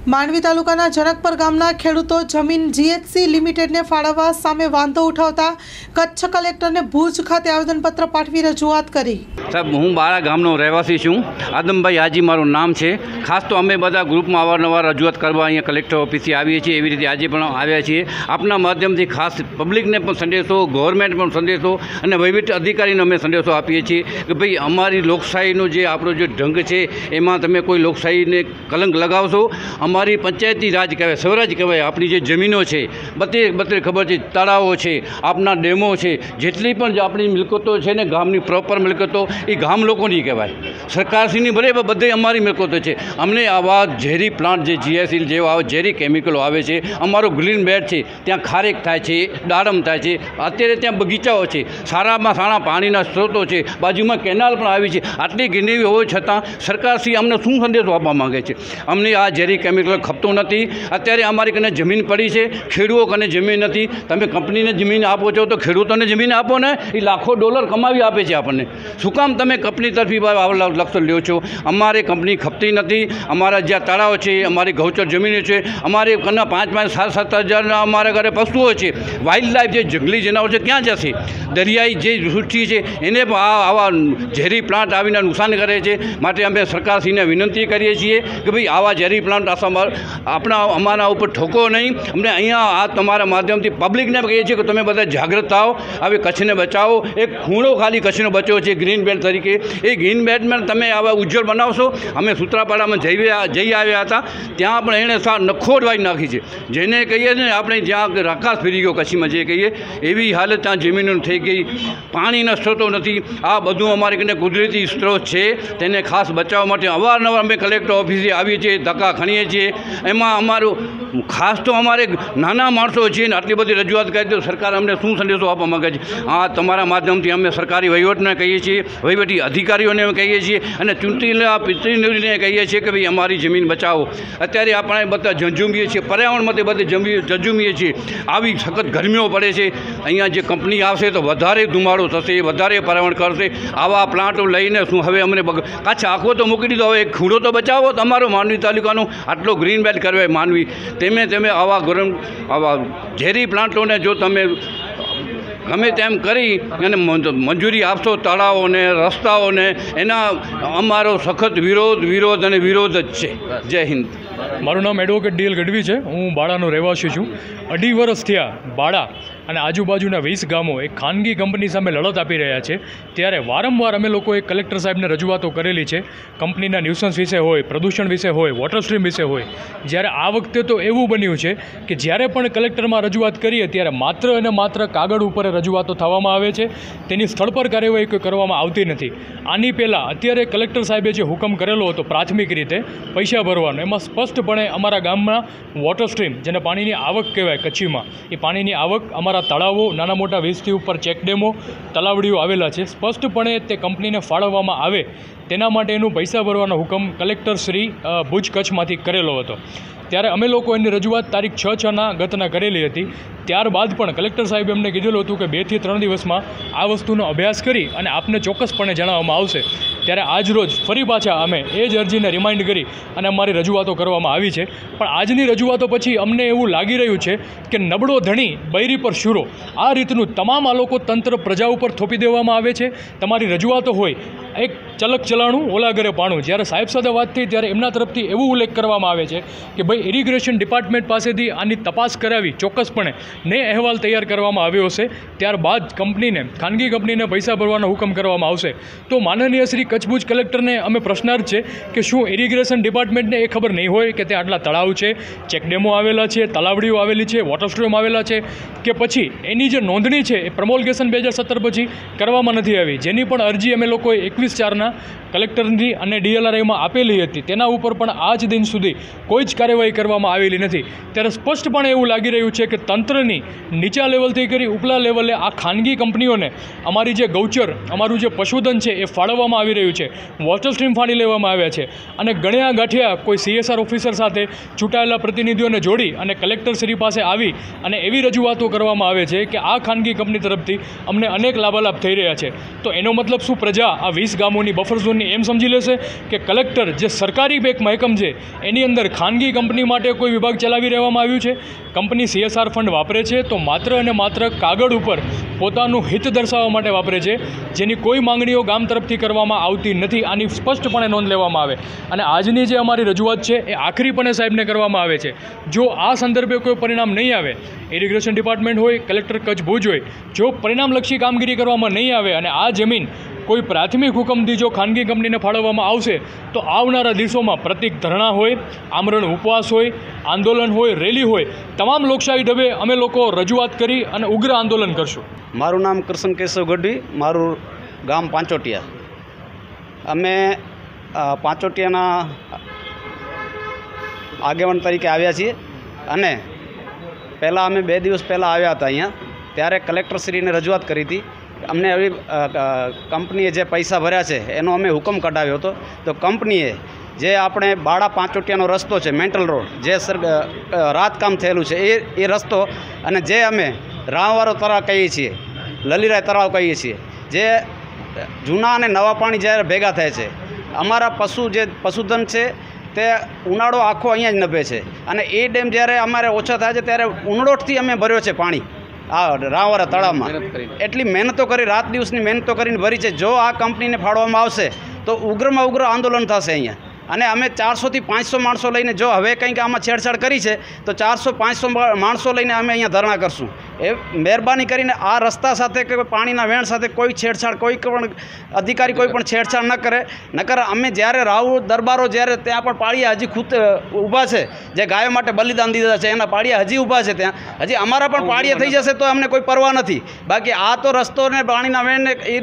માંડવી તાલુકાના જનકપર ગામના ખેડૂતો જમીન જીએચસી લિમિટેડને ફાળવવા સામે વાંધો ઉઠાવતા કચ્છ કલેક્ટરને ભુજ ખાતે આવેદનપત્ર પાઠવી રજૂઆત કરી। સાહેબ, હું બાળા ગામનો રહેવાસી છું। આદમભાઈ હાજી મારું નામ છે। ખાસ તો અમે બધા ગ્રુપમાં અવારનવાર રજૂઆત કરવા અહીંયા કલેક્ટર ઓફિસે આવીએ છીએ। એવી રીતે આજે પણ આવ્યા છીએ। આપના માધ્યમથી ખાસ પબ્લિકને પણ સંદેશો, ગવર્મેન્ટ પણ સંદેશો અને વહીવટી અધિકારીને અમે સંદેશો આપીએ છીએ કે ભાઈ અમારી લોકશાહીનો જે આપણો જે ઢંગ છે એમાં તમે કોઈ લોકશાહીને કલંક લગાવશો। અમારી પંચાયતી રાજ કહેવાય, સ્વરાજ કહેવાય। આપણી જે જમીનો છે બધી ખબર છે, તળાવો છે, આપના ડેમો છે, જેટલી પણ આપણી મિલકતો છે ને ગામની પ્રોપર મિલકતો એ ગામ લોકોની કહેવાય। સરકારશ્રીની ભલે બધે અમારી મિલકતો છે। અમને આવા ઝેરી પ્લાન્ટ જે જીએસએલ જેવા ઝેરી કેમિકલો આવે છે, અમારો ગ્રીન બેલ્ટ છે ત્યાં ખારેક થાય છે, દાડમ થાય છે, અત્યારે ત્યાં બગીચાઓ છે, સારામાં સારા પાણીના સ્ત્રોતો છે, બાજુમાં કેનાલ પણ આવી છે। આટલી ગ્રીનરી હોવા છતાં સરકારશ્રી અમને શું સંદેશો આપવા માગે છે? અમને આ ઝેરી કેમિકલ ખપતું નથી। અત્યારે અમારી કને જમીન પડી છે, ખેડૂતો કને જમીન નથી। તમે કંપનીને જમીન આપો છો તો ખેડૂતોને જમીન આપો ને, એ લાખો ડોલર કમાવી આપે છે આપણને। શું કામ તમે કંપની તરફી લક્ષ્ય લ્યો છો? અમારે કંપની ખપતી નથી। અમારા જ્યાં તળાવ છે, અમારી ગૌચર જમીનો છે, અમારે કના 5-5, 7-7 હજારના અમારા ઘરે પશુઓ છે। વાઇલ્ડ લાઈફ જે જંગલી જનાવર છે ક્યાં જશે? દરિયાઈ જે સૃષ્ટિ છે એને પણ આવા ઝેરી પ્લાન્ટ આવીને નુકસાન કરે છે। માટે અમે સરકારશ્રીને વિનંતી કરીએ છીએ કે ભાઈ આવા ઝેરી પ્લાન્ટ અમારા ઉપર ઠોકો નહીં। અમને અહીંયા આ તમારા માધ્યમથી પબ્લિકને કહીએ છીએ કે તમે બધા જાગૃત થાઓ, હવે કચ્છને બચાવો। એક ખૂણો ખાલી કચ્છનો બચ્યો છે ગ્રીન બેલ્ટ તરીકે। એ ગ્રીન બેલ્ટમાં તમે આવા ઉજ્જવળ બનાવશો। અમે સૂત્રાપાડામાં જઈ આવ્યા હતા, ત્યાં પણ એણે નખોડ વાઈ નાખી છે, જેને કહીએ ને આપણે જ્યાં આકાશ ફેરી ગયો કચ્છમાં જે કહીએ એવી હાલત ત્યાં જમીનોની થઈ ગઈ। પાણીના સ્ત્રોતો નથી। આ બધું અમારી કને કુદરતી સ્ત્રોત છે, તેને ખાસ બચાવવા માટે અવારનવાર અમે કલેક્ટર ઓફિસે આવીએ છીએ, ધક્કા ખણીએ છીએ। એમાં અમારું ખાસ તો અમારે નાના માણસો છીએ ને આટલી બધી રજૂઆત કરી તો સરકાર અમને શું સંદેશો આપવા માગે છે? આ તમારા માધ્યમથી અમે સરકારી વહીવટને કહીએ છીએ, વહીવટી અધિકારીઓને કહીએ છીએ અને ચૂંટેલા પ્રતિનિધિને કહીએ છીએ કે ભાઈ અમારી જમીન બચાવો। અત્યારે આપણે બધા ઝઝૂમીએ છીએ, પર્યાવરણમાંથી બધે ઝઝૂમીએ છીએ। આવી સખત ગરમીઓ પડે છે, અહીંયા જે કંપની આવશે તો વધારે ધુમાડો થશે, વધારે પર્યાવરણ કરશે। આવા પ્લાન્ટો લઈને શું હવે અમને કચ્છ આખો તો મૂકી દીધો, હવે એક ખૂણો તો બચાવો તમારો માંડવી તાલુકાનો આટલો ગ્રીન બેલ્ટ કરવાય માંડવી। તમે આવા ઝેરી પ્લાન્ટોને જો તમે ગમે તેમ કરી અને મંજૂરી આપશો તળાવોને, રસ્તાઓને, એના અમારો સખત વિરોધ અને વિરોધ જ છે। જય હિન્દ। મારું નામ એડવોકેટ ડીએલ ગઢવી છે। હું બાળાનો રહેવાસી છું। 2.5 વર્ષ થયા બાળા અને આજુબાજુના 20 ગામો એક ખાનગી કંપની સામે લડત આપી રહ્યા છે। ત્યારે વારંવાર અમે લોકોએ કલેક્ટર સાહેબને રજૂઆતો કરેલી છે, કંપનીના ન્યુસન્સ વિશે હોય, પ્રદૂષણ વિશે હોય, વોટર સ્ટ્રીમ વિશે હોય। જ્યારે આ વખતે તો એવું બન્યું છે કે જ્યારે પણ કલેક્ટરમાં રજૂઆત કરીએ ત્યારે માત્ર અને માત્ર કાગળ ઉપર રજૂઆતો થવામાં આવે છે, તેની સ્થળ પર કાર્યવાહી કોઈ કરવામાં આવતી નથી। આની પહેલાં અત્યારે કલેક્ટર સાહેબે જે હુકમ કરેલો હતો પ્રાથમિક રીતે પૈસા ભરવાનો, એમાં સ્પષ્ટપણે અમારા ગામમાં વોટર સ્ટ્રીમ, જેને પાણીની આવક કહેવાય કચ્છીમાં, એ પાણીની આવક, અમારા તળાવો, નાના મોટા 20થી ઉપર ચેકડેમો, તલાવડીઓ આવેલા છે, સ્પષ્ટપણે તે કંપનીને ફાળવવામાં આવે તેના માટેનું પૈસા ભરવાનો હુકમ કલેક્ટર શ્રી ભુજ કચ્છમાંથી કરેલો હતો। ત્યારે અમે લોકો એની રજૂઆત તારીખ 6/6 ગતના કરેલી હતી। ત્યારબાદ પણ કલેક્ટર સાહેબે અમને કીધેલું હતું કે 2 થી 3 દિવસમાં આ વસ્તુનો અભ્યાસ કરી અને આપને ચોક્કસપણે જણાવવામાં આવશે। ત્યારે આજ રોજ ફરી પાછા અમે એ જ અરજીને રિમાઇન્ડ કરી અને અમારી રજૂઆતો કરવામાં આવી છે। પણ આજની રજૂઆતો પછી અમને એવું લાગી રહ્યું છે કે નબળો ધણી બૈરી પર શુરો, આ રીતનું તમામ આ લોકો તંત્ર પ્રજા ઉપર થોપી દેવામાં આવે છે। તમારી રજૂઆતો હોય એક ચલક ચલાણું ઓલા ઘરે પાણું। જ્યારે સાહેબ સાથે વાત થઈ ત્યારે એમના તરફથી એવું ઉલ્લેખ કરવામાં આવે છે કે ભાઈ ઇરિગેશન ડિપાર્ટમેન્ટ પાસેથી આની તપાસ કરાવી ચોક્કસપણે ને અહેવાલ તૈયાર કરવામાં આવ્યો હશે, ત્યારબાદ ખાનગી કંપનીને પૈસા ભરવાનો હુકમ કરવામાં આવશે। તો માનનીય શ્રી કચ્છ ભુજ કલેક્ટરને અમે પ્રશ્નાર્થ છે કે શું ઇરિગેશન ડિપાર્ટમેન્ટને એ ખબર નહીં હોય કે ત્યાં આટલા તળાવ છે, ચેકડેમો આવેલા છે, તલાવડીઓ આવેલી છે, વોટર સ્ટ્રીમ આવેલા છે, કે પછી એની જે નોંધણી છે એ પ્રમોલગેશન 2017 પછી કરવામાં નથી આવી, જેની પણ અરજી અમે લોકોએ 21/4 કલેક્ટરની અને DLRIમાં આપેલી હતી, તેના ઉપર પણ આજ દિન સુધી કોઈ જ કાર્યવાહી કરવામાં આવેલી નથી। ત્યારે સ્પષ્ટપણે એવું લાગી રહ્યું છે કે તંત્રની નીચા લેવલથી કરી ઉપલા લેવલે આ ખાનગી કંપનીઓને અમારી જે ગૌચર, અમારું જે પશુધન છે એ ફાળવવામાં આવી રહ્યું છે, વોટર સ્ટ્રીમ ફાળી લેવામાં આવ્યા છે અને ગણ્યા ગાંઠિયા કોઈ CSR ઓફિસર સાથે ચૂંટાયેલા પ્રતિનિધિઓને જોડી અને કલેક્ટર શ્રી પાસે આવી અને એવી રજૂઆતો કરવામાં આવે છે કે આ ખાનગી કંપની તરફથી અમને અનેક લાભાલાભ થઈ રહ્યા છે। તો એનો મતલબ શું? પ્રજા આ 20 ગામોની બફર ઝોનની કંપની એમ સમજી લેશે કે કલેક્ટર જે સરકારી એક મહેકમ છે એની અંદર ખાનગી કંપની માટે કોઈ વિભાગ ચલાવી રહેવામાં આવ્યું છે. કંપની CSR ફંડ વાપરે છે તો માત્ર અને માત્ર કાગળ ઉપર પોતાનું હિત દર્શાવવા માટે વાપરે છે, જેની કોઈ માંગણીઓ ગામ તરફથી કરવામાં આવતી નથી. આની સ્પષ્ટપણે નોંધ લેવામાં આવે અને આજની જે અમારી રજૂઆત છે એ આખરીપણે સાહેબને કરવામાં આવે છે. જો આ સંદર્ભે કોઈ પરિણામ નહીં આવે, ઇરિગેશન ડિપાર્ટમેન્ટ હોય, કલેક્ટર કચ્છ ભુજ હોય, જો પરિણામલક્ષી કામગીરી કરવામાં નહીં આવે અને આ જમીન કોઈ પ્રાથમિક હુકમથી જો ખાનગી કંપનીને ફાળવવામાં આવશે તો આવનારા દિવસોમાં પ્રતિક ધરણા હોય, આમરણ ઉપવાસ હોય, આંદોલન હોય, રેલી હોય, તમામ લોકશાહી ઢબે અમે લોકો રજૂઆત કરી અને ઉગ્ર આંદોલન કરશું. મારું નામ કૃષ્ણ કેશવ ગઢવી, મારું ગામ પાંચોટિયા. અમે પાંચોટિયાના આગેવાન તરીકે આવ્યા છીએ અને પહેલાં અમે 2 દિવસ પહેલાં આવ્યા હતા અહીંયા, ત્યારે કલેક્ટરશ્રીને રજૂઆત કરી હતી. અમને આવી કંપનીએ જે પૈસા ભર્યા છે એનો અમે હુકમ કઢાવ્યો હતો. તો કંપનીએ જે આપણે બાળા પાંચોટિયાનો રસ્તો છે, મેન્ટલ રોડ, જે રાતકામ થયેલું છે એ રસ્તો, અને જે અમે રામવારો તળાવ કહીએ છીએ, લલીરાય તળાવ કહીએ છીએ, જે જૂના અને નવા પાણી જ્યારે ભેગા થાય છે, અમારા પશુધન છે તે ઉનાળો આખો અહીંયા જ નભે છે. અને એ ડેમ જ્યારે અમારે ઓછો થાય છે ત્યારે ઉનડોઠથી અમે ભર્યો છે પાણી આ રામવારા તળાવમાં. એટલી મહેનતો કરી, રાત દિવસની મહેનતો કરીને ભરી છે. જો આ કંપનીને ફાળવવામાં આવશે તો ઉગ્રમાં ઉગ્ર આંદોલન થશે અહીંયા. અને અમે 400 થી 500 માણસો લઈને, જો હવે કંઈક આમાં છેડછાડ કરી છે તો 400-500 માણસો લઈને અમે અહીંયા ધરણા કરશું. એ મહેરબાની કરીને આ રસ્તા સાથે કે પાણીના વેણ સાથે કોઈ છેડછાડ, કોઈ પણ અધિકારી કોઈ પણ છેડછાડ ન કરે. નકર અમે જ્યારે રાવ દરબારો જ્યારે ત્યાં પણ પાળિયા હજી ખુદ ઊભા છે, જે ગાયો માટે બલિદાન દીધા છે એના પાળિયા હજી ઊભા છે, ત્યાં હજી અમારા પણ પાળિયા થઈ જશે તો અમને કોઈ પરવા નથી. બાકી આ તો રસ્તો ને પાણીના વેણને એ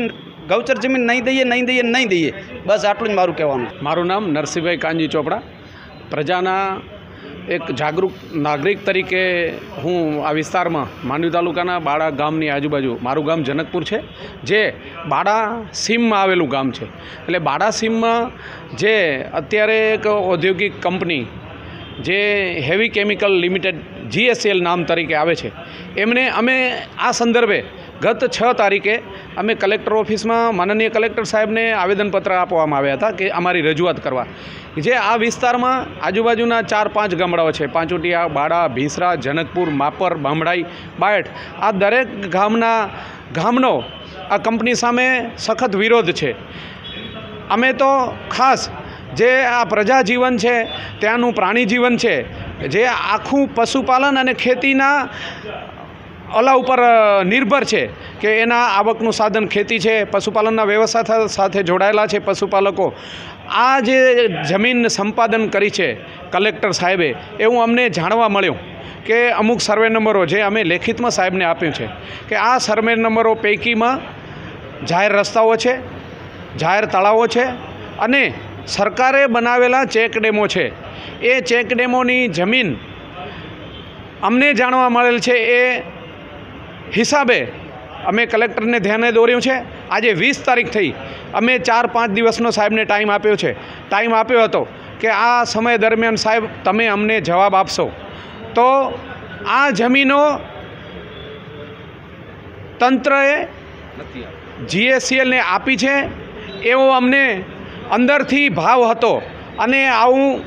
ગૌચર જમીન નહીં દઈએ. બસ આટલું જ મારું કહેવાનું. મારું નામ નરસિંહભાઈ કાનજી ચોપડા. પ્રજાના એક જાગૃત નાગરિક તરીકે હું આ વિસ્તારમાં માંડવી તાલુકાના બાળા ગામની આજુબાજુ, મારું ગામ જનકપુર છે, જે બાળા સીમમાં આવેલું ગામ છે. એટલે બાળા સીમમાં જે અત્યારે એક ઔદ્યોગિક કંપની જે હેવી કેમિકલ લિમિટેડ GSL નામ તરીકે આવે છે, એમને અમે આ સંદર્ભે ગત 6 તારીખે અમે કલેક્ટર ઓફિસમાં માનનીય કલેક્ટર સાહેબને આવેદનપત્ર આપવામાં આવ્યા હતા કે અમારી રજૂઆત કરવા. જે આ વિસ્તારમાં આજુબાજુના 4-5 ગામડાઓ છે, પાંચોટિયા, બાળા, ભીંસરા, જનકપુર, માપર, બામડાઈ, બાયઠ, આ દરેક ગામનો આ કંપની સામે સખત વિરોધ છે. અમે તો ખાસ જે આ પ્રજા જીવન છે, ત્યાંનું પ્રાણી જીવન છે, જે આખું પશુપાલન અને ખેતીના ઓલા ઉપર નિર્ભર છે, કે એના આવકનું સાધન ખેતી છે, પશુપાલનના વ્યવસાય સાથે જોડાયેલા છે પશુપાલકો. આ જે જમીન સંપાદન કરી છે કલેક્ટર સાહેબે, એવું અમને જાણવા મળ્યું કે અમુક સર્વે નંબરો જે અમે લેખિતમાં સાહેબને આપ્યું છે, કે આ સર્વે નંબરો પૈકીમાં જાહેર રસ્તાઓ છે, જાહેર તળાવો છે અને સરકારે બનાવેલા ચેકડેમો છે. એ ચેકડેમોની જમીન અમને જાણવા મળેલ છે એ હિસાબે અમે કલેક્ટરને ધ્યાને દોર્યું છે. આજે 20 તારીખ થઈ, અમે 4-5 દિવસનો સાહેબને ટાઈમ આપ્યો હતો કે આ સમય દરમિયાન સાહેબ તમે અમને જવાબ આપશો તો આ જમીનો તંત્રએ GSLને આપી છે એવો અમને અંદરથી ભાવ હતો. અને આવું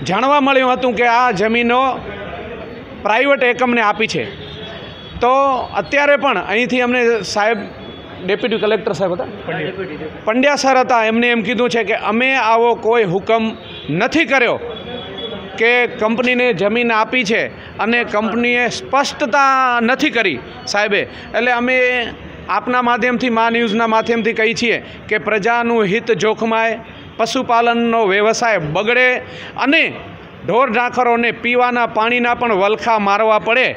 જાણવા મળ્યું હતું કે આ જમીનો પ્રાઇવેટ એકમને આપી છે. તો અત્યારે પણ અહીંથી અમને સાહેબ, ડેપ્યુટી કલેક્ટર સાહેબ હતા, પંડ્યા સર હતા, એમને એમ કીધું છે કે અમે આવો કોઈ હુકમ નથી કર્યો કે કંપનીને જમીન આપી છે, અને કંપનીએ સ્પષ્ટતા નથી કરી સાહેબે. એટલે અમે આપના માધ્યમથી, મા ન્યૂઝના માધ્યમથી કહીએ છીએ કે પ્રજાનું હિત જોખમાય, પશુપાલનનો વ્યવસાય બગડે અને ઢોર ઢાંખરોને પીવાના પાણીના પણ વલખા મારવા પડે,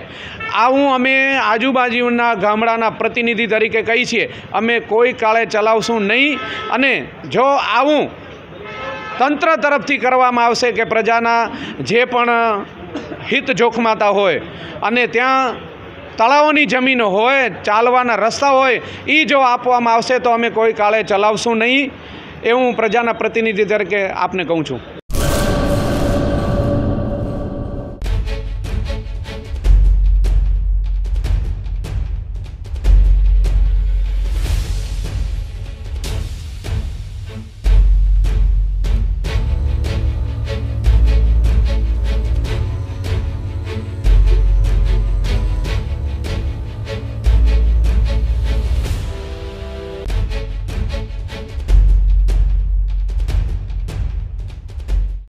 આવું અમે આજુબાજુના ગામડાના પ્રતિનિધિ તરીકે કહીએ છીએ. અમે કોઈ કાળે ચલાવશું નહીં. અને જો આવું તંત્ર તરફથી કરવામાં આવશે કે પ્રજાના જે પણ હિત જોખમાતા હોય અને ત્યાં તળાવોની જમીનો હોય, ચાલવાના રસ્તા હોય, એ જો આપવામાં આવશે તો અમે કોઈ કાળે ચલાવશું નહીં. એવું પ્રજાના પ્રતિનિધિ તરીકે આપને કહું છું.